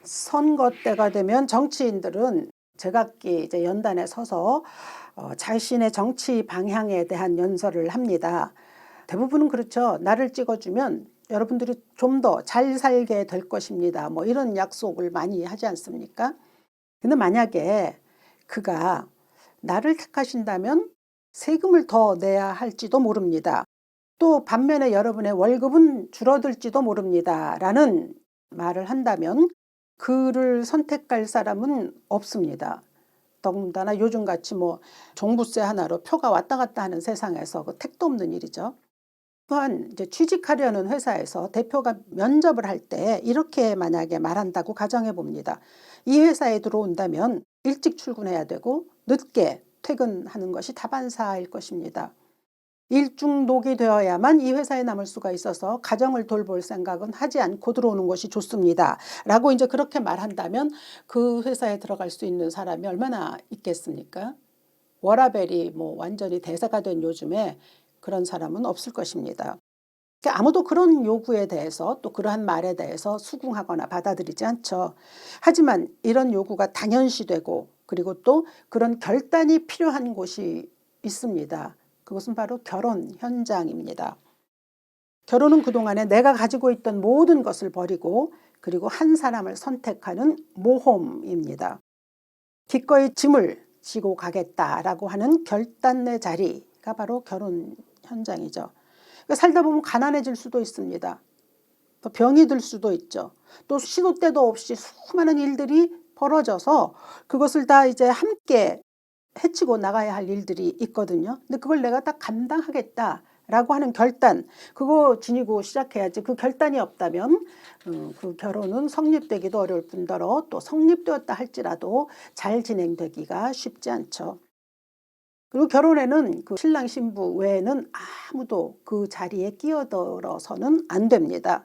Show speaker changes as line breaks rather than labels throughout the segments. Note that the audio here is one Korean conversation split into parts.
선거 때가 되면 정치인들은 제각기 이제 연단에 서서 자신의 정치 방향에 대한 연설을 합니다. 대부분은 그렇죠. 나를 찍어주면 여러분들이 좀 더 잘 살게 될 것입니다. 뭐 이런 약속을 많이 하지 않습니까? 근데 만약에 그가 나를 택하신다면 세금을 더 내야 할지도 모릅니다. 또 반면에 여러분의 월급은 줄어들지도 모릅니다. 라는 말을 한다면 그를 선택할 사람은 없습니다. 더군다나 요즘같이 뭐 종부세 하나로 표가 왔다 갔다 하는 세상에서 그 택도 없는 일이죠. 또한 이제 취직하려는 회사에서 대표가 면접을 할 때 이렇게 만약에 말한다고 가정해 봅니다. 이 회사에 들어온다면 일찍 출근해야 되고 늦게 퇴근하는 것이 다반사일 것입니다. 일중독이 되어야만 이 회사에 남을 수가 있어서 가정을 돌볼 생각은 하지 않고 들어오는 것이 좋습니다. 라고 이제 그렇게 말한다면 그 회사에 들어갈 수 있는 사람이 얼마나 있겠습니까? 워라밸이 뭐 완전히 대세가 된 요즘에 그런 사람은 없을 것입니다. 그러니까 아무도 그런 요구에 대해서 또 그러한 말에 대해서 수긍하거나 받아들이지 않죠. 하지만 이런 요구가 당연시되고 그리고 또 그런 결단이 필요한 곳이 있습니다. 그것은 바로 결혼 현장입니다. 결혼은 그동안에 내가 가지고 있던 모든 것을 버리고 그리고 한 사람을 선택하는 모험입니다. 기꺼이 짐을 지고 가겠다라고 하는 결단의 자리가 바로 결혼 현장이죠. 그러니까 살다 보면 가난해질 수도 있습니다. 또 병이 들 수도 있죠. 또 시도 때도 없이 수많은 일들이 벌어져서 그것을 다 이제 함께 헤치고 나가야 할 일들이 있거든요. 근데 그걸 내가 다 감당하겠다라고 하는 결단, 그거 지니고 시작해야지. 그 결단이 없다면 그 결혼은 성립되기도 어려울 뿐더러 또 성립되었다 할지라도 잘 진행되기가 쉽지 않죠. 그리고 결혼에는 그 신랑 신부 외에는 아무도 그 자리에 끼어들어서는 안 됩니다.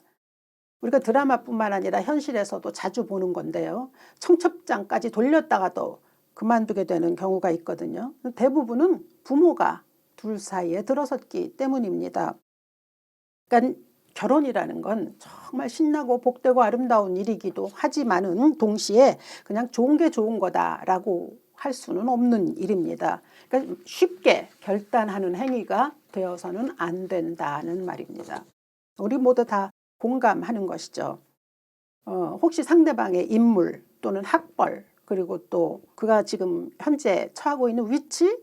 우리가 드라마뿐만 아니라 현실에서도 자주 보는 건데요. 청첩장까지 돌렸다가도 그만두게 되는 경우가 있거든요. 대부분은 부모가 둘 사이에 들어섰기 때문입니다. 그러니까 결혼이라는 건 정말 신나고 복되고 아름다운 일이기도 하지만은 동시에 그냥 좋은 게 좋은 거다라고 할 수는 없는 일입니다. 그러니까 쉽게 결단하는 행위가 되어서는 안 된다는 말입니다. 우리 모두 다 공감하는 것이죠. 혹시 상대방의 인물 또는 학벌 그리고 또 그가 지금 현재 처하고 있는 위치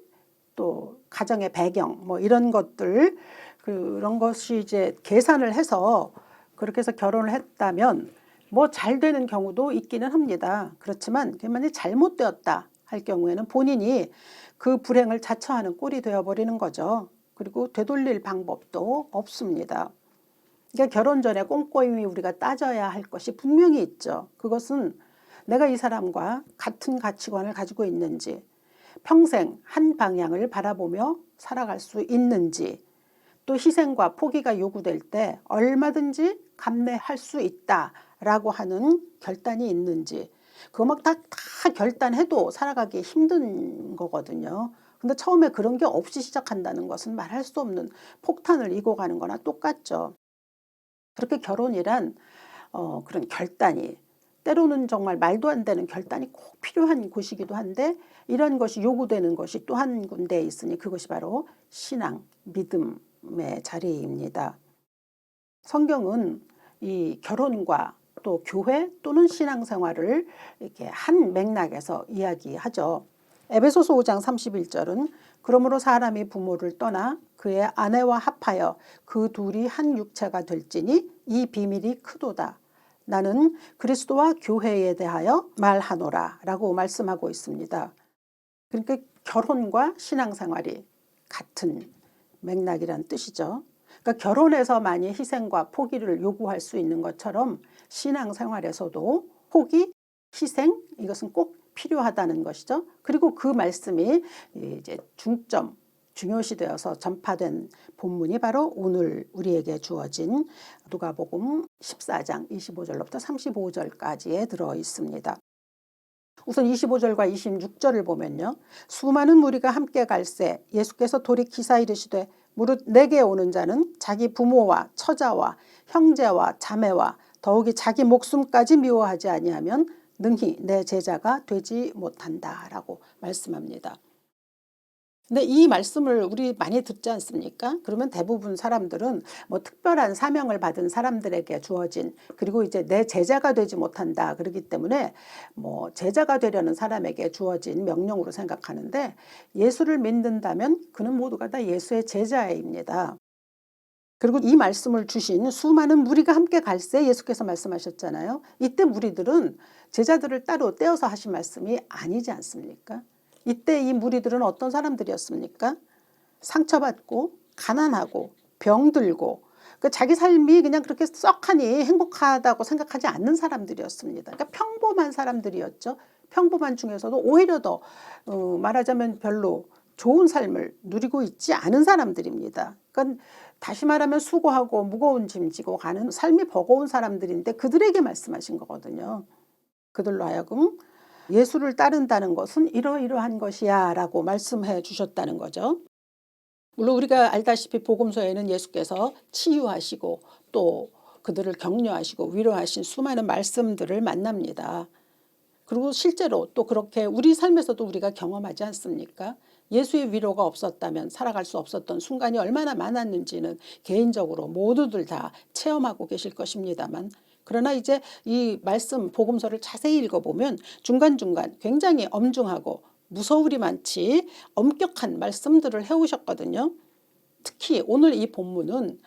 또 가정의 배경 뭐 이런 것들 그런 것이 이제 계산을 해서 그렇게 해서 결혼을 했다면 뭐 잘 되는 경우도 있기는 합니다. 그렇지만 그게 만약에 잘못되었다 할 경우에는 본인이 그 불행을 자처하는 꼴이 되어버리는 거죠. 그리고 되돌릴 방법도 없습니다. 그러니까 결혼 전에 꼼꼼히 우리가 따져야 할 것이 분명히 있죠. 그것은 내가 이 사람과 같은 가치관을 가지고 있는지, 평생 한 방향을 바라보며 살아갈 수 있는지, 또 희생과 포기가 요구될 때 얼마든지 감내할 수 있다라고 하는 결단이 있는지, 그거 막 다 결단해도 살아가기 힘든 거거든요. 근데 처음에 그런 게 없이 시작한다는 것은 말할 수 없는 폭탄을 이고 가는 거나 똑같죠. 그렇게 결혼이란 그런 결단이 때로는 정말 말도 안 되는 결단이 꼭 필요한 곳이기도 한데 이런 것이 요구되는 것이 또 한 군데에 있으니 그것이 바로 신앙, 믿음의 자리입니다. 성경은 이 결혼과 또 교회 또는 신앙생활을 이렇게 한 맥락에서 이야기하죠. 에베소서 5장 31절은 그러므로 사람이 부모를 떠나 그의 아내와 합하여 그 둘이 한 육체가 될지니 이 비밀이 크도다. 나는 그리스도와 교회에 대하여 말하노라 라고 말씀하고 있습니다. 그러니까 결혼과 신앙생활이 같은 맥락이란 뜻이죠. 그러니까 결혼에서만이 희생과 포기를 요구할 수 있는 것처럼 신앙생활에서도 포기, 희생 이것은 꼭 필요하다는 것이죠. 그리고 그 말씀이 이제 중요시 되어서 전파된 본문이 바로 오늘 우리에게 주어진 누가복음 14장 25절로부터 35절까지에 들어 있습니다. 우선 25절과 26절을 보면요. 수많은 무리가 함께 갈새 예수께서 돌이키사 이르시되 무릇 내게 오는 자는 자기 부모와 처자와 형제와 자매와 더욱이 자기 목숨까지 미워하지 아니하면 능히 내 제자가 되지 못한다라고 말씀합니다. 근데 이 말씀을 우리 많이 듣지 않습니까? 그러면 대부분 사람들은 뭐 특별한 사명을 받은 사람들에게 주어진, 그리고 이제 내 제자가 되지 못한다 그러기 때문에 뭐 제자가 되려는 사람에게 주어진 명령으로 생각하는데, 예수를 믿는다면 그는 모두가 다 예수의 제자입니다. 그리고 이 말씀을 주신 수많은 무리가 함께 갈새 예수께서 말씀하셨잖아요. 이때 무리들은 제자들을 따로 떼어서 하신 말씀이 아니지 않습니까? 이때 이 무리들은 어떤 사람들이었습니까? 상처받고 가난하고 병들고 자기 삶이 그냥 그렇게 썩하니 행복하다고 생각하지 않는 사람들이었습니다. 그러니까 평범한 사람들이었죠. 평범한 중에서도 오히려 더 말하자면 별로 좋은 삶을 누리고 있지 않은 사람들입니다. 그러니까 다시 말하면 수고하고 무거운 짐 지고 가는 삶이 버거운 사람들인데 그들에게 말씀하신 거거든요. 그들로 하여금 예수를 따른다는 것은 이러이러한 것이야 라고 말씀해 주셨다는 거죠. 물론 우리가 알다시피 복음서에는 예수께서 치유하시고 또 그들을 격려하시고 위로하신 수많은 말씀들을 만납니다. 그리고 실제로 또 그렇게 우리 삶에서도 우리가 경험하지 않습니까? 예수의 위로가 없었다면 살아갈 수 없었던 순간이 얼마나 많았는지는 개인적으로 모두들 다 체험하고 계실 것입니다만, 그러나 이제 이 말씀 복음서를 자세히 읽어보면 중간중간 굉장히 엄중하고 무서우리만치 엄격한 말씀들을 해오셨거든요. 특히 오늘 이 본문은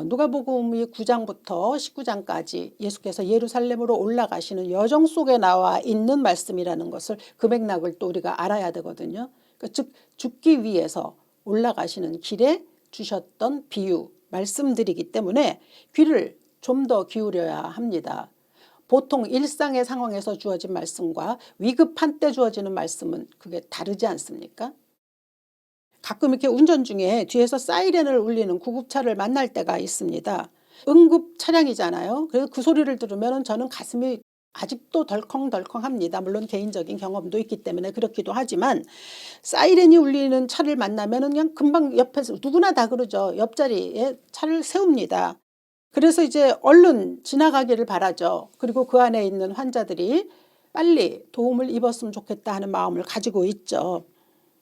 누가복음이 9장부터 19장까지 예수께서 예루살렘으로 올라가시는 여정 속에 나와 있는 말씀이라는 것을, 그 맥락을 또 우리가 알아야 되거든요. 그러니까 즉 죽기 위해서 올라가시는 길에 주셨던 비유 말씀들이기 때문에 귀를 좀 더 기울여야 합니다. 보통 일상의 상황에서 주어진 말씀과 위급한 때 주어지는 말씀은 그게 다르지 않습니까? 가끔 이렇게 운전 중에 뒤에서 사이렌을 울리는 구급차를 만날 때가 있습니다. 응급 차량이잖아요. 그래서 그 소리를 들으면 저는 가슴이 아직도 덜컹덜컹합니다. 물론 개인적인 경험도 있기 때문에 그렇기도 하지만, 사이렌이 울리는 차를 만나면 그냥 금방 옆에서 누구나 다 그러죠. 옆자리에 차를 세웁니다. 그래서 이제 얼른 지나가기를 바라죠. 그리고 그 안에 있는 환자들이 빨리 도움을 입었으면 좋겠다 하는 마음을 가지고 있죠.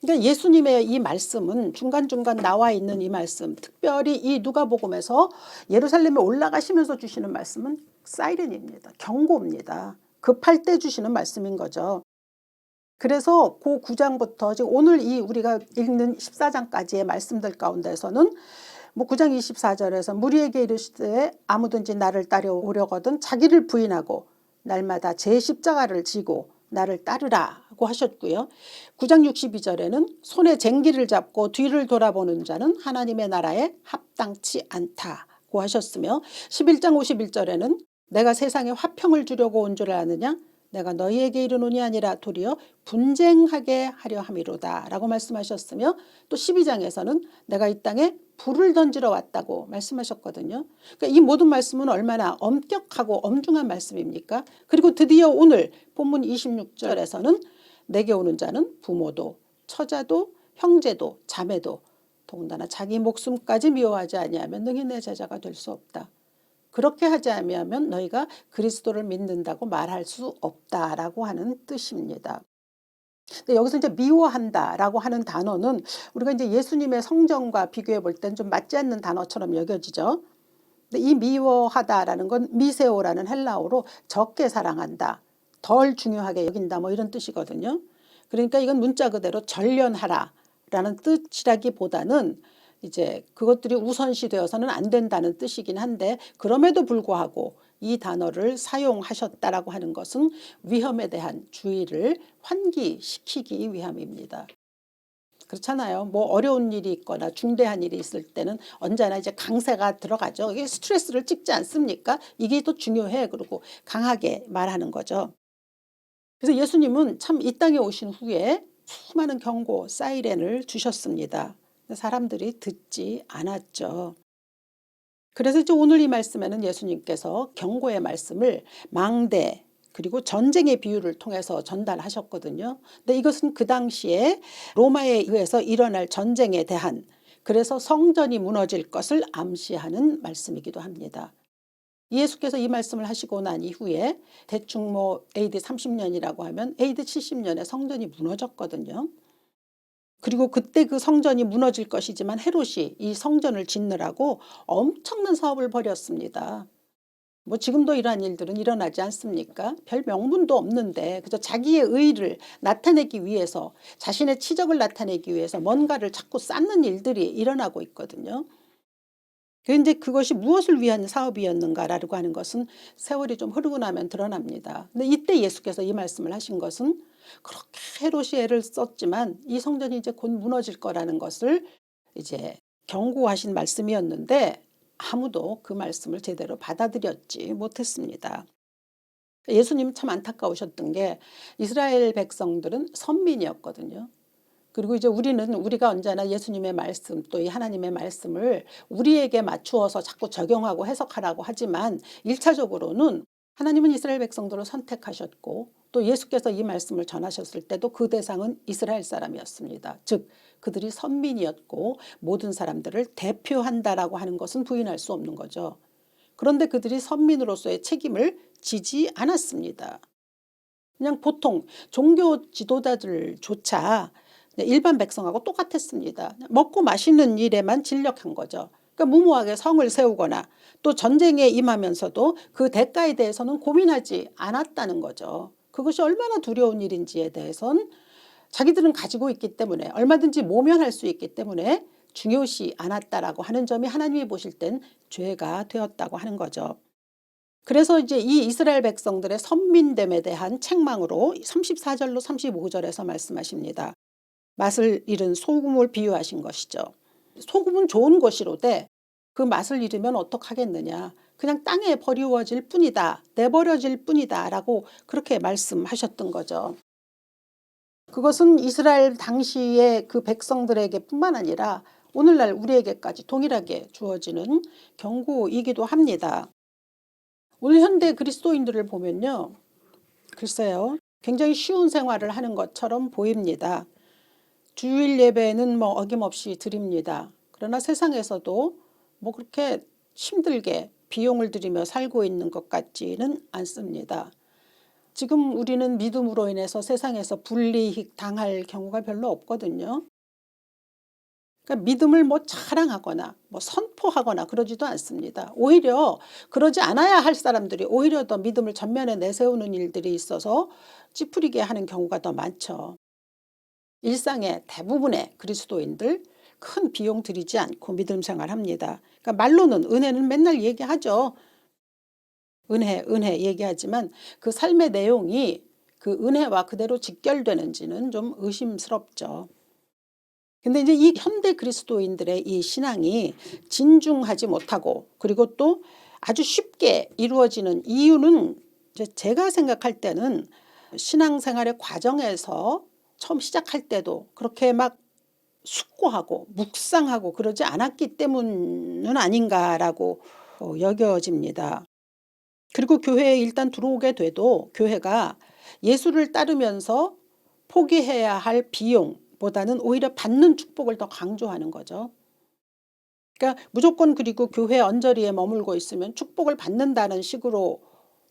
그러니까 예수님의 이 말씀은 중간중간 나와 있는 이 말씀, 특별히 이 누가복음에서 예루살렘에 올라가시면서 주시는 말씀은 사이렌입니다. 경고입니다. 급할 때 주시는 말씀인 거죠. 그래서 그 9장부터 지금 오늘 이 우리가 읽는 14장까지의 말씀들 가운데서는 뭐 9장 24절에서 무리에게 이르시되 아무든지 나를 따라오려거든 자기를 부인하고 날마다 제 십자가를 지고 나를 따르라고 하셨고요. 9장 62절에는 손에 쟁기를 잡고 뒤를 돌아보는 자는 하나님의 나라에 합당치 않다고 하셨으며, 11장 51절에는 내가 세상에 화평을 주려고 온 줄 아느냐 내가 너희에게 이르노니 아니라 도리어 분쟁하게 하려 함이로다 라고 말씀하셨으며, 또 12장에서는 내가 이 땅에 불을 던지러 왔다고 말씀하셨거든요. 그러니까 이 모든 말씀은 얼마나 엄격하고 엄중한 말씀입니까? 그리고 드디어 오늘 본문 26절에서는 내게 오는 자는 부모도 처자도 형제도 자매도 더군다나 자기 목숨까지 미워하지 아니하면 능히 내 제자가 될 수 없다. 그렇게 하지 아니하면 너희가 그리스도를 믿는다고 말할 수 없다라고 하는 뜻입니다. 근데 여기서 이제 미워한다라고 하는 단어는 우리가 이제 예수님의 성정과 비교해 볼 땐 좀 맞지 않는 단어처럼 여겨지죠. 근데 이 미워하다라는 건 미세오라는 헬라어로 적게 사랑한다, 덜 중요하게 여긴다 뭐 이런 뜻이거든요. 그러니까 이건 문자 그대로 전련하라라는 뜻이라기보다는 이제 그것들이 우선시되어서는 안 된다는 뜻이긴 한데, 그럼에도 불구하고 이 단어를 사용하셨다라고 하는 것은 위험에 대한 주의를 환기시키기 위함입니다. 그렇잖아요. 뭐 어려운 일이 있거나 중대한 일이 있을 때는 언제나 이제 강세가 들어가죠. 이게 스트레스를 찍지 않습니까? 이게 또 중요해. 그리고 강하게 말하는 거죠. 그래서 예수님은 참 이 땅에 오신 후에 수많은 경고 사이렌을 주셨습니다. 사람들이 듣지 않았죠. 그래서 이제 오늘 이 말씀에는 예수님께서 경고의 말씀을 망대 그리고 전쟁의 비유를 통해서 전달하셨거든요. 근데 이것은 그 당시에 로마에 의해서 일어날 전쟁에 대한, 그래서 성전이 무너질 것을 암시하는 말씀이기도 합니다. 예수께서 이 말씀을 하시고 난 이후에 대충 뭐 AD 30년이라고 하면 AD 70년에 성전이 무너졌거든요. 그리고 그때 그 성전이 무너질 것이지만 헤롯이 이 성전을 짓느라고 엄청난 사업을 벌였습니다. 뭐 지금도 이러한 일들은 일어나지 않습니까? 별 명분도 없는데 그저 자기의 의의를 나타내기 위해서, 자신의 치적을 나타내기 위해서 뭔가를 자꾸 쌓는 일들이 일어나고 있거든요. 그런데 그것이 무엇을 위한 사업이었는가라고 하는 것은 세월이 좀 흐르고 나면 드러납니다. 근데 이때 예수께서 이 말씀을 하신 것은 그렇게 헤롯이 애를 썼지만 이 성전이 이제 곧 무너질 거라는 것을 이제 경고하신 말씀이었는데 아무도 그 말씀을 제대로 받아들였지 못했습니다. 예수님 참 안타까우셨던 게 이스라엘 백성들은 선민이었거든요. 그리고 이제 우리가 언제나 예수님의 말씀 또 이 하나님의 말씀을 우리에게 맞추어서 자꾸 적용하고 해석하라고 하지만 1차적으로는 하나님은 이스라엘 백성들을 선택하셨고 또 예수께서 이 말씀을 전하셨을 때도 그 대상은 이스라엘 사람이었습니다. 즉 그들이 선민이었고 모든 사람들을 대표한다라고 하는 것은 부인할 수 없는 거죠. 그런데 그들이 선민으로서의 책임을 지지 않았습니다. 그냥 보통 종교 지도자들조차 일반 백성하고 똑같았습니다. 먹고 마시는 일에만 진력한 거죠. 그러니까 무모하게 성을 세우거나 또 전쟁에 임하면서도 그 대가에 대해서는 고민하지 않았다는 거죠. 그것이 얼마나 두려운 일인지에 대해선 자기들은 가지고 있기 때문에 얼마든지 모면할 수 있기 때문에 중요시 않았다라고 하는 점이 하나님이 보실 땐 죄가 되었다고 하는 거죠. 그래서 이제 이 이스라엘 백성들의 선민됨에 대한 책망으로 34절로 35절에서 말씀하십니다. 맛을 잃은 소금을 비유하신 것이죠. 소금은 좋은 것이로되 그 맛을 잃으면 어떡하겠느냐. 그냥 땅에 버리워질 뿐이다. 내버려질 뿐이다. 라고 그렇게 말씀하셨던 거죠. 그것은 이스라엘 당시의 그 백성들에게 뿐만 아니라 오늘날 우리에게까지 동일하게 주어지는 경고이기도 합니다. 오늘 현대 그리스도인들을 보면요. 글쎄요. 굉장히 쉬운 생활을 하는 것처럼 보입니다. 주일 예배는 뭐 어김없이 드립니다. 그러나 세상에서도 뭐 그렇게 힘들게 비용을 들이며 살고 있는 것 같지는 않습니다. 지금 우리는 믿음으로 인해서 세상에서 불이익 당할 경우가 별로 없거든요. 그러니까 믿음을 뭐 자랑하거나 뭐 선포하거나 그러지도 않습니다. 오히려 그러지 않아야 할 사람들이 오히려 더 믿음을 전면에 내세우는 일들이 있어서 찌푸리게 하는 경우가 더 많죠. 일상의 대부분의 그리스도인들 큰 비용 들이지 않고 믿음 생활합니다. 그러니까 말로는 은혜는 맨날 얘기하죠. 은혜 얘기하지만 그 삶의 내용이 그 은혜와 그대로 직결되는지는 좀 의심스럽죠. 근데 이제 이 현대 그리스도인들의 이 신앙이 진중하지 못하고 그리고 또 아주 쉽게 이루어지는 이유는 이제 제가 생각할 때는 신앙생활의 과정에서 처음 시작할 때도 그렇게 막 숙고하고 묵상하고 그러지 않았기 때문은 아닌가라고 여겨집니다. 그리고 교회에 일단 들어오게 돼도 교회가 예수를 따르면서 포기해야 할 비용보다는 오히려 받는 축복을 더 강조하는 거죠. 그러니까 무조건 그리고 교회 언저리에 머물고 있으면 축복을 받는다는 식으로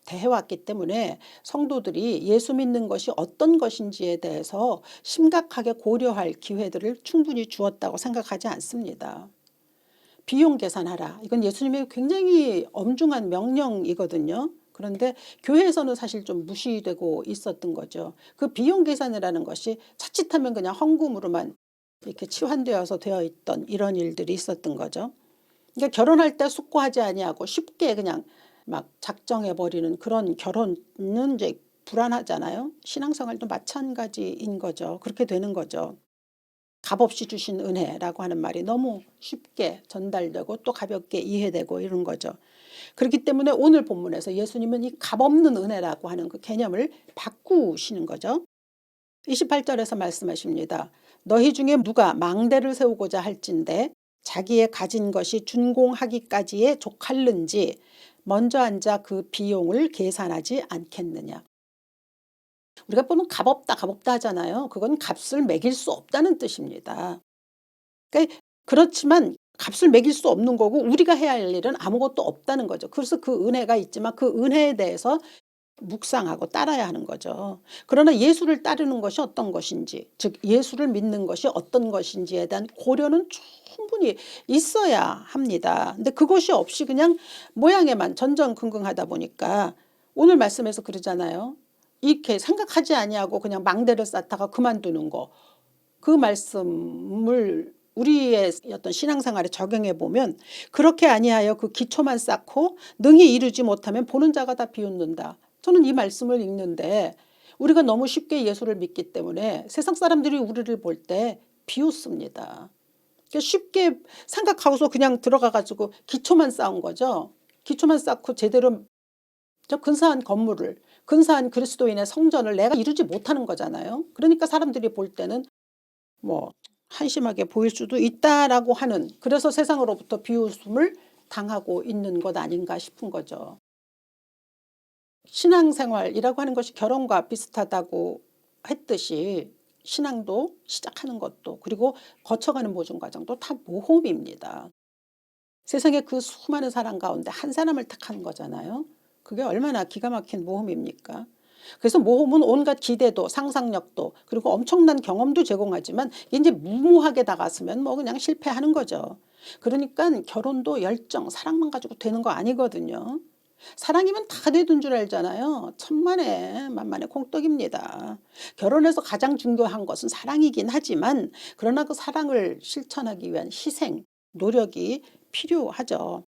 대해왔기 때문에 성도들이 예수 믿는 것이 어떤 것인지에 대해서 심각하게 고려할 기회들을 충분히 주었다고 생각하지 않습니다. 비용 계산하라. 이건 예수님의 굉장히 엄중한 명령이거든요. 그런데 교회에서는 사실 좀 무시되고 있었던 거죠. 그 비용 계산이라는 것이 자칫하면 그냥 헌금으로만 이렇게 치환되어서 되어 있던 이런 일들이 있었던 거죠. 그러니까 결혼할 때 숙고하지 아니하고 쉽게 그냥 막 작정해버리는 그런 결혼은 이제 불안하잖아요. 신앙생활도 마찬가지인 거죠. 그렇게 되는 거죠. 값없이 주신 은혜라고 하는 말이 너무 쉽게 전달되고 또 가볍게 이해되고 이런 거죠. 그렇기 때문에 오늘 본문에서 예수님은 이 값없는 은혜라고 하는 그 개념을 바꾸시는 거죠. 28절에서 말씀하십니다. 너희 중에 누가 망대를 세우고자 할진대 자기의 가진 것이 준공하기까지에 족할는지 먼저 앉아 그 비용을 계산하지 않겠느냐. 우리가 보면 값없다 하잖아요. 그건 값을 매길 수 없다는 뜻입니다. 그러니까 그렇지만 값을 매길 수 없는 거고 우리가 해야 할 일은 아무것도 없다는 거죠. 그래서 그 은혜가 있지만 그 은혜에 대해서 묵상하고 따라야 하는 거죠. 그러나 예수를 따르는 것이 어떤 것인지, 즉 예수를 믿는 것이 어떤 것인지에 대한 고려는 충분히 있어야 합니다. 근데 그것이 없이 그냥 모양에만 전전긍긍하다 보니까 오늘 말씀에서 그러잖아요. 이렇게 생각하지 아니하고 그냥 망대를 쌓다가 그만두는 거. 그 말씀을 우리의 어떤 신앙생활에 적용해 보면 그렇게 아니하여 그 기초만 쌓고 능히 이루지 못하면 보는 자가 다 비웃는다. 저는 이 말씀을 읽는데 우리가 너무 쉽게 예수를 믿기 때문에 세상 사람들이 우리를 볼 때 비웃습니다. 그러니까 쉽게 생각하고서 그냥 들어가 가지고 기초만 쌓은 거죠. 기초만 쌓고 제대로 저 근사한 건물을, 근사한 그리스도인의 성전을 내가 이루지 못하는 거잖아요. 그러니까 사람들이 볼 때는 뭐 한심하게 보일 수도 있다라고 하는, 그래서 세상으로부터 비웃음을 당하고 있는 것 아닌가 싶은 거죠. 신앙생활이라고 하는 것이 결혼과 비슷하다고 했듯이 신앙도 시작하는 것도 그리고 거쳐가는 모든 과정도 다 모험입니다. 세상에 그 수많은 사람 가운데 한 사람을 택하는 거잖아요. 그게 얼마나 기가 막힌 모험입니까? 그래서 모험은 온갖 기대도 상상력도 그리고 엄청난 경험도 제공하지만 이제 무모하게 다가서면 뭐 그냥 실패하는 거죠. 그러니까 결혼도 열정 사랑만 가지고 되는 거 아니거든요. 사랑이면 다 되는 줄 알잖아요. 천만에 만만의 콩떡입니다. 결혼에서 가장 중요한 것은 사랑이긴 하지만 그러나 그 사랑을 실천하기 위한 희생, 노력이 필요하죠.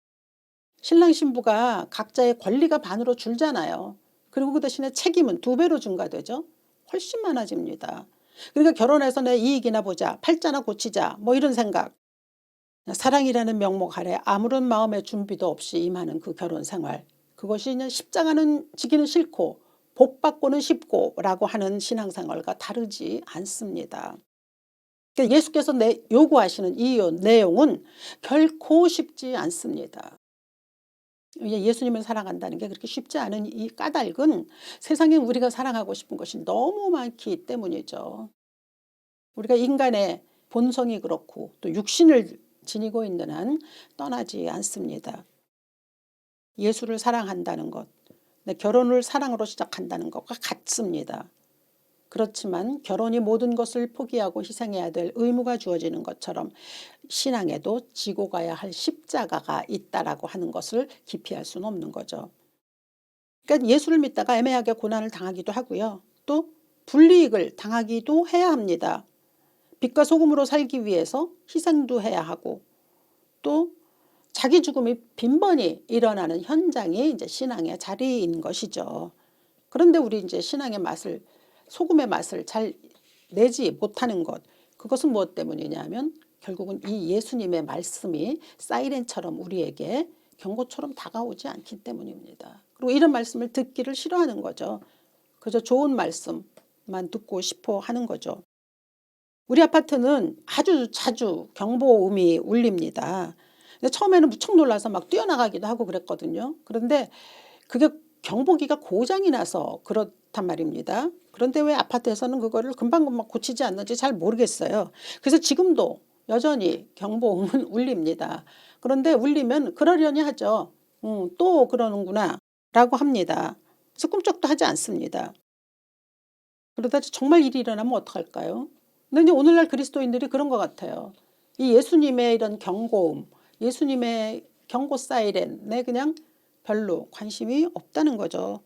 신랑 신부가 각자의 권리가 반으로 줄잖아요. 그리고 그 대신에 책임은 2배로 증가되죠. 훨씬 많아집니다. 그러니까 결혼해서 내 이익이나 보자, 팔자나 고치자 뭐 이런 생각. 사랑이라는 명목 아래 아무런 마음의 준비도 없이 임하는 그 결혼 생활. 그것이 그냥 십자가는 지기는 싫고 복 받고는 쉽고 라고 하는 신앙생활과 다르지 않습니다. 그러니까 예수께서 요구하시는 이 내용은 결코 쉽지 않습니다. 예수님을 사랑한다는 게 그렇게 쉽지 않은 이 까닭은 세상에 우리가 사랑하고 싶은 것이 너무 많기 때문이죠. 우리가 인간의 본성이 그렇고 또 육신을 지니고 있는 한 떠나지 않습니다. 예수를 사랑한다는 것, 결혼을 사랑으로 시작한다는 것과 같습니다. 그렇지만 결혼이 모든 것을 포기하고 희생해야 될 의무가 주어지는 것처럼 신앙에도 지고 가야 할 십자가가 있다라고 하는 것을 기피할 수는 없는 거죠. 그러니까 예수를 믿다가 애매하게 고난을 당하기도 하고요. 또 불이익을 당하기도 해야 합니다. 빛과 소금으로 살기 위해서 희생도 해야 하고 또 자기 죽음이 빈번히 일어나는 현장이 이제 신앙의 자리인 것이죠. 그런데 우리 이제 신앙의 맛을, 소금의 맛을 잘 내지 못하는 것, 그것은 무엇 때문이냐면 결국은 이 예수님의 말씀이 사이렌처럼 우리에게 경고처럼 다가오지 않기 때문입니다. 그리고 이런 말씀을 듣기를 싫어하는 거죠. 그저 좋은 말씀만 듣고 싶어 하는 거죠. 우리 아파트는 아주 자주 경보음이 울립니다. 근데 처음에는 무척 놀라서 막 뛰어나가기도 하고 그랬거든요. 그런데 그게 경보기가 고장이 나서 그렇단 말입니다. 그런데 왜 아파트에서는 그거를 금방금방 고치지 않는지 잘 모르겠어요. 그래서 지금도 여전히 경보음은 울립니다. 그런데 울리면 그러려니 하죠. 또 그러는구나 라고 합니다. 그래서 꿈쩍도 하지 않습니다. 그러다 정말 일이 일어나면 어떡할까요? 근데 이제 오늘날 그리스도인들이 그런 것 같아요. 이 예수님의 이런 경고음, 예수님의 경고 사이렌에 그냥 별로 관심이 없다는 거죠.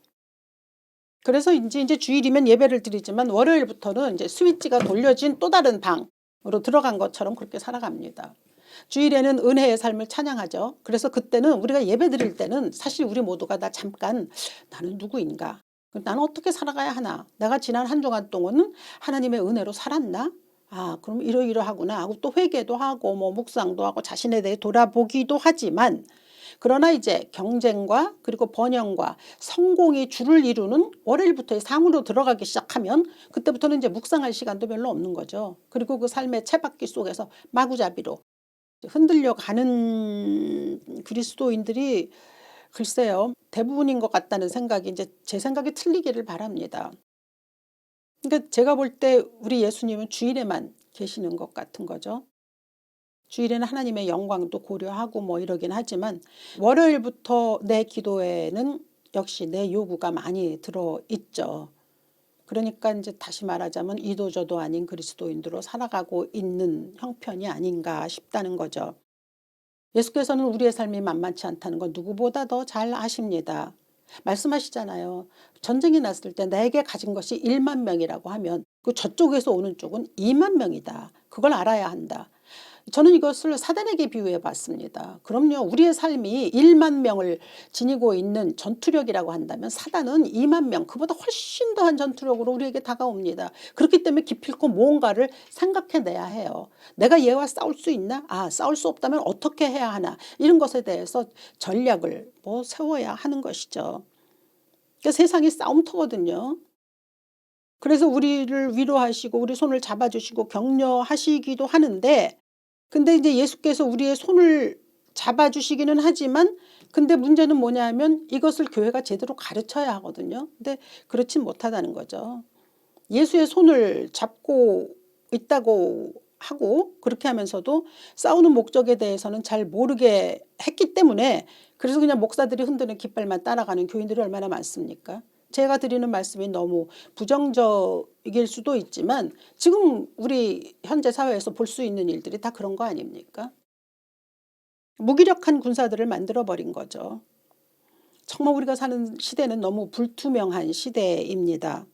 그래서 이제 주일이면 예배를 드리지만 월요일부터는 이제 스위치가 돌려진 또 다른 방으로 들어간 것처럼 그렇게 살아갑니다. 주일에는 은혜의 삶을 찬양하죠. 그래서 그때는 우리가 예배 드릴 때는 사실 우리 모두가 다 잠깐 나는 누구인가? 나는 어떻게 살아가야 하나? 내가 지난 한 주간 동안은 하나님의 은혜로 살았나? 아, 그럼 이러이러하구나 하고 또 회개도 하고 뭐 묵상도 하고 자신에 대해 돌아보기도 하지만 그러나 이제 경쟁과 그리고 번영과 성공이 주를 이루는 월요일부터의 삶으로 들어가기 시작하면 그때부터는 이제 묵상할 시간도 별로 없는 거죠. 그리고 그 삶의 채바퀴 속에서 마구잡이로 흔들려 가는 그리스도인들이 글쎄요 대부분인 것 같다는 생각이 이제 제 생각이 틀리기를 바랍니다. 그러니까 제가 볼 때 우리 예수님은 주일에만 계시는 것 같은 거죠. 주일에는 하나님의 영광도 고려하고 뭐 이러긴 하지만 월요일부터 내 기도에는 역시 내 요구가 많이 들어있죠. 그러니까 이제 다시 말하자면 이도저도 아닌 그리스도인으로 살아가고 있는 형편이 아닌가 싶다는 거죠. 예수께서는 우리의 삶이 만만치 않다는 건 누구보다 더 잘 아십니다. 말씀하시잖아요. 전쟁이 났을 때 내게 가진 것이 1만 명이라고 하면 그 저쪽에서 오는 쪽은 2만 명이다. 그걸 알아야 한다. 저는 이것을 사단에게 비유해 봤습니다. 그럼요. 우리의 삶이 1만 명을 지니고 있는 전투력이라고 한다면 사단은 2만 명, 그보다 훨씬 더한 전투력으로 우리에게 다가옵니다. 그렇기 때문에 기필코 무언가를 생각해내야 해요. 내가 얘와 싸울 수 있나? 싸울 수 없다면 어떻게 해야 하나? 이런 것에 대해서 전략을 세워야 하는 것이죠. 그러니까 세상이 싸움터거든요. 그래서 우리를 위로하시고 우리 손을 잡아주시고 격려하시기도 하는데, 근데 이제 예수께서 우리의 손을 잡아주시기는 하지만 근데 문제는 뭐냐 하면 이것을 교회가 제대로 가르쳐야 하거든요. 근데 그렇진 못하다는 거죠. 예수의 손을 잡고 있다고 하고 그렇게 하면서도 싸우는 목적에 대해서는 잘 모르게 했기 때문에 그래서 그냥 목사들이 흔드는 깃발만 따라가는 교인들이 얼마나 많습니까? 제가 드리는 말씀이 너무 부정적일 수도 있지만 지금 우리 현재 사회에서 볼 수 있는 일들이 다 그런 거 아닙니까? 무기력한 군사들을 만들어버린 거죠. 정말 우리가 사는 시대는 너무 불투명한 시대입니다.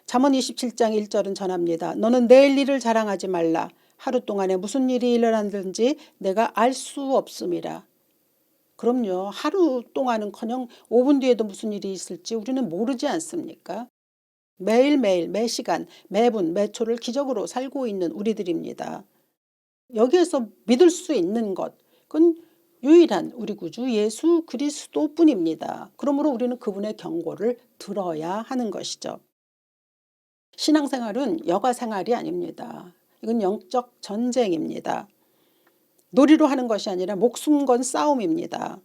잠언 27장 1절은 전합니다. 너는 내일 일을 자랑하지 말라. 하루 동안에 무슨 일이 일어나든지 내가 알 수 없음이라. 그럼요. 하루 동안은커녕 5분 뒤에도 무슨 일이 있을지 우리는 모르지 않습니까? 매일매일 매시간 매분 매초를 기적으로 살고 있는 우리들입니다. 여기에서 믿을 수 있는 것, 그건 유일한 우리 구주 예수 그리스도뿐입니다. 그러므로 우리는 그분의 경고를 들어야 하는 것이죠. 신앙생활은 여가생활이 아닙니다. 이건 영적 전쟁입니다. 놀이로 하는 것이 아니라 목숨 건 싸움입니다.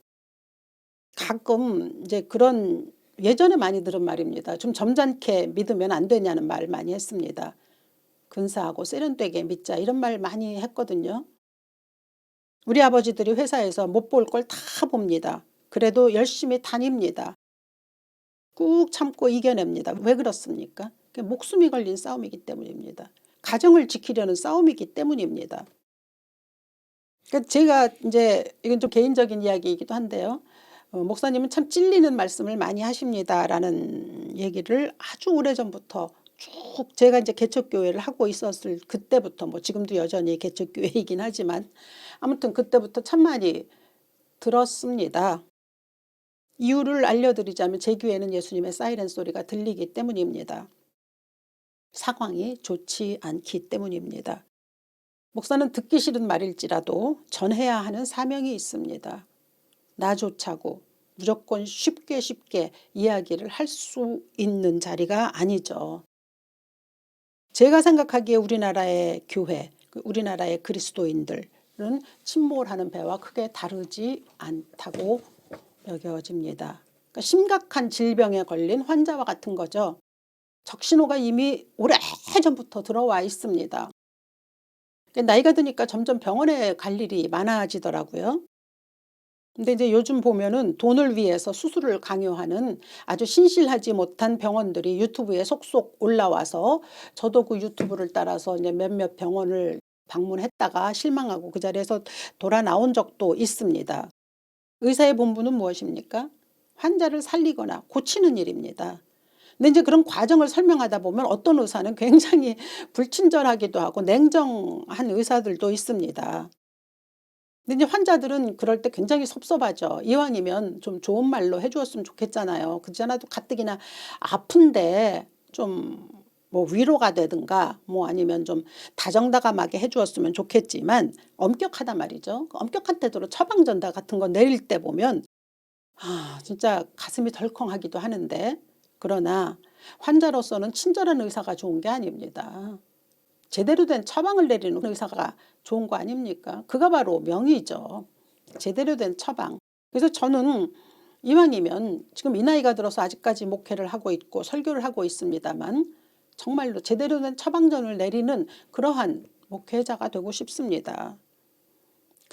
가끔 이제 그런 예전에 많이 들은 말입니다. 좀 점잖게 믿으면 안 되냐는 말 많이 했습니다. 근사하고 세련되게 믿자 이런 말 많이 했거든요. 우리 아버지들이 회사에서 못 볼 걸 다 봅니다. 그래도 열심히 다닙니다. 꾹 참고 이겨냅니다. 왜 그렇습니까? 목숨이 걸린 싸움이기 때문입니다. 가정을 지키려는 싸움이기 때문입니다. 제가 이제 이건 좀 개인적인 이야기이기도 한데요. 목사님은 참 찔리는 말씀을 많이 하십니다라는 얘기를 아주 오래전부터 쭉 제가 이제 개척교회를 하고 있었을 그때부터 지금도 여전히 개척교회이긴 하지만 아무튼 그때부터 참 많이 들었습니다. 이유를 알려드리자면 제 귀에는 예수님의 사이렌 소리가 들리기 때문입니다. 상황이 좋지 않기 때문입니다. 목사는 듣기 싫은 말일지라도 전해야 하는 사명이 있습니다. 나조차고 무조건 쉽게 이야기를 할 수 있는 자리가 아니죠. 제가 생각하기에 우리나라의 교회, 우리나라의 그리스도인들은 침몰하는 배와 크게 다르지 않다고 여겨집니다. 그러니까 심각한 질병에 걸린 환자와 같은 거죠. 적신호가 이미 오래전부터 들어와 있습니다. 나이가 드니까 점점 병원에 갈 일이 많아지더라고요. 근데 이제 요즘 보면은 돈을 위해서 수술을 강요하는 아주 신실하지 못한 병원들이 유튜브에 속속 올라와서 저도 그 유튜브를 따라서 이제 몇몇 병원을 방문했다가 실망하고 그 자리에서 돌아 나온 적도 있습니다. 의사의 본분은 무엇입니까? 환자를 살리거나 고치는 일입니다. 근데 이제 그런 과정을 설명하다 보면 어떤 의사는 굉장히 불친절하기도 하고 냉정한 의사들도 있습니다. 근데 이제 환자들은 그럴 때 굉장히 섭섭하죠. 이왕이면 좀 좋은 말로 해주었으면 좋겠잖아요. 그렇지 않아도 가뜩이나 아픈데 좀 위로가 되든가 아니면 좀 다정다감하게 해주었으면 좋겠지만 엄격하단 말이죠. 엄격한 태도로 처방전다 같은 거 내릴 때 보면 진짜 가슴이 덜컹하기도 하는데, 그러나 환자로서는 친절한 의사가 좋은 게 아닙니다. 제대로 된 처방을 내리는 의사가 좋은 거 아닙니까? 그가 바로 명의죠. 제대로 된 처방. 그래서 저는 이왕이면 지금 이 나이가 들어서 아직까지 목회를 하고 있고 설교를 하고 있습니다만 정말로 제대로 된 처방전을 내리는 그러한 목회자가 되고 싶습니다.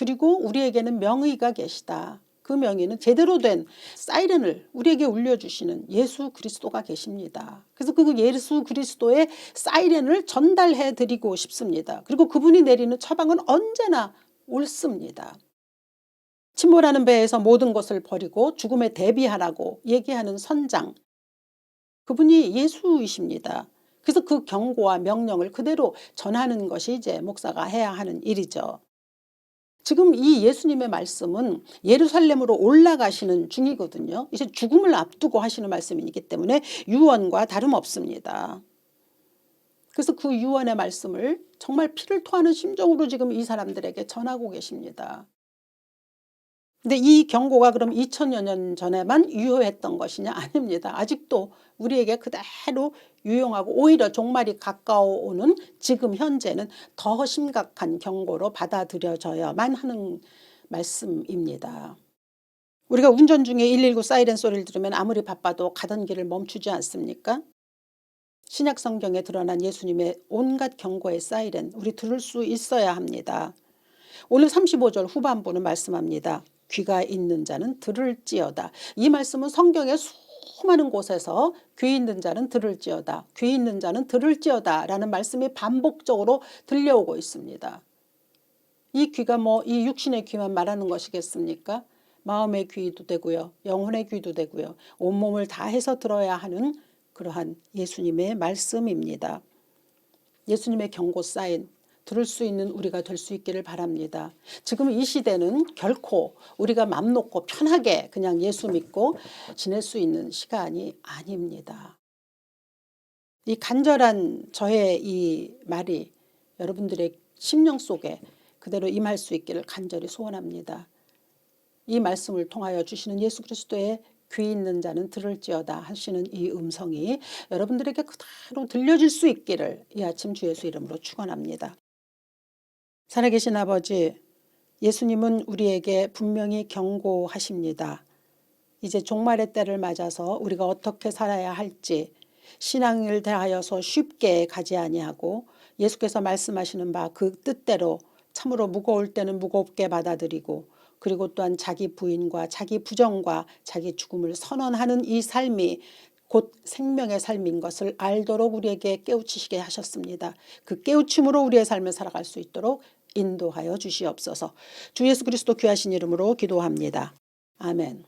그리고 우리에게는 명의가 계시다. 그 명의는 제대로 된 사이렌을 우리에게 울려주시는 예수 그리스도가 계십니다. 그래서 그 예수 그리스도의 사이렌을 전달해 드리고 싶습니다. 그리고 그분이 내리는 처방은 언제나 옳습니다. 침몰하는 배에서 모든 것을 버리고 죽음에 대비하라고 얘기하는 선장, 그분이 예수이십니다. 그래서 그 경고와 명령을 그대로 전하는 것이 이제 목사가 해야 하는 일이죠. 지금 이 예수님의 말씀은 예루살렘으로 올라가시는 중이거든요. 이제 죽음을 앞두고 하시는 말씀이기 때문에 유언과 다름없습니다. 그래서 그 유언의 말씀을 정말 피를 토하는 심정으로 지금 이 사람들에게 전하고 계십니다. 근데 이 경고가 그럼 2000여 년 전에만 유효했던 것이냐? 아닙니다. 아직도 우리에게 그대로 유용하고 오히려 종말이 가까워오는 지금 현재는 더 심각한 경고로 받아들여져야만 하는 말씀입니다. 우리가 운전 중에 119 사이렌 소리를 들으면 아무리 바빠도 가던 길을 멈추지 않습니까? 신약 성경에 드러난 예수님의 온갖 경고의 사이렌 우리 들을 수 있어야 합니다. 오늘 35절 후반부는 말씀합니다. 귀가 있는 자는 들을지어다. 이 말씀은 성경의 수많은 곳에서 귀 있는 자는 들을지어다. 귀 있는 자는 들을지어다 라는 말씀이 반복적으로 들려오고 있습니다. 이 귀가 이 육신의 귀만 말하는 것이겠습니까? 마음의 귀도 되고요. 영혼의 귀도 되고요. 온몸을 다해서 들어야 하는 그러한 예수님의 말씀입니다. 예수님의 경고 사인 들을 수 있는 우리가 될 수 있기를 바랍니다. 지금 이 시대는 결코 우리가 맘 놓고 편하게 그냥 예수 믿고 지낼 수 있는 시간이 아닙니다. 이 간절한 저의 이 말이 여러분들의 심령 속에 그대로 임할 수 있기를 간절히 소원합니다. 이 말씀을 통하여 주시는 예수 그리스도의 귀 있는 자는 들을지어다 하시는 이 음성이 여러분들에게 그대로 들려질 수 있기를 이 아침 주 예수 이름으로 축원합니다. 살아계신 아버지, 예수님은 우리에게 분명히 경고하십니다. 이제 종말의 때를 맞아서 우리가 어떻게 살아야 할지 신앙을 대하여서 쉽게 가지 아니하고 예수께서 말씀하시는 바 그 뜻대로 참으로 무거울 때는 무겁게 받아들이고 그리고 또한 자기 부인과 자기 부정과 자기 죽음을 선언하는 이 삶이 곧 생명의 삶인 것을 알도록 우리에게 깨우치시게 하셨습니다. 그 깨우침으로 우리의 삶을 살아갈 수 있도록 인도하여 주시옵소서. 주 예수 그리스도 귀하신 이름으로 기도합니다. 아멘.